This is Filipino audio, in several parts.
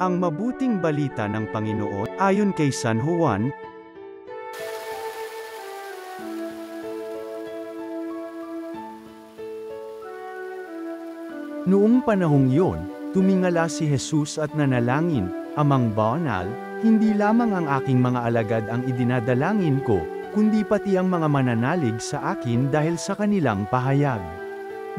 Ang mabuting balita ng Panginoon, ayon kay San Juan. Noong panahong iyon, tumingala si Jesus at nanalangin, "Amang banal, hindi lamang ang aking mga alagad ang idinadalangin ko, kundi pati ang mga mananalig sa akin dahil sa kanilang pahayag.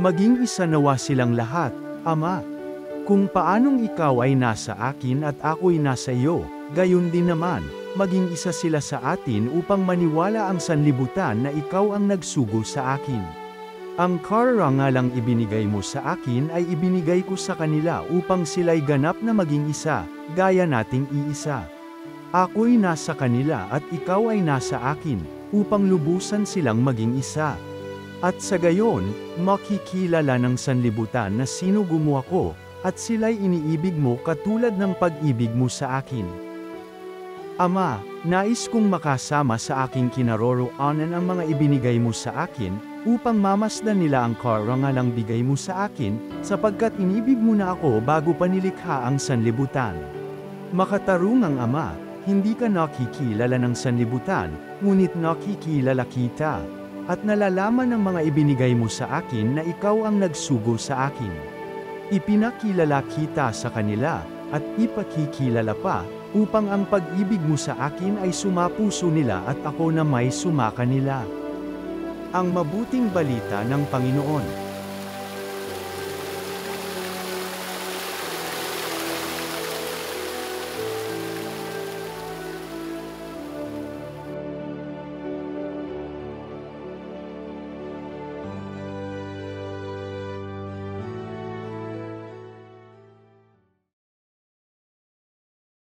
Maging isa nawa silang lahat, Ama. Kung paanong ikaw ay nasa akin at ako'y nasa iyo, gayon din naman, maging isa sila sa atin upang maniwala ang sanlibutan na ikaw ang nagsugo sa akin. Ang karangalang ibinigay mo sa akin ay ibinigay ko sa kanila upang sila'y ganap na maging isa, gaya nating iisa. Ako'y nasa kanila at ikaw ay nasa akin, upang lubusan silang maging isa. At sa gayon, makikilala ng sanlibutan na sino gumawa ko, at sila'y iniibig mo katulad ng pag-ibig mo sa akin. Ama, nais kong makasama sa aking kinaroroonan ang mga ibinigay mo sa akin, upang mamasdan nila ang karangalang bigay mo sa akin, sapagkat inibig mo na ako bago pa nilikha ang sanlibutan. Makatarungang Ama, hindi ka nakikilala ng sanlibutan, ngunit nakikilala kita, at nalalaman ng mga ibinigay mo sa akin na ikaw ang nagsugo sa akin. Ipinakilala kita sa kanila, at ipakikilala pa, upang ang pag-ibig mo sa akin ay sumapuso nila at ako na may sumaka nila." Ang mabuting balita ng Panginoon.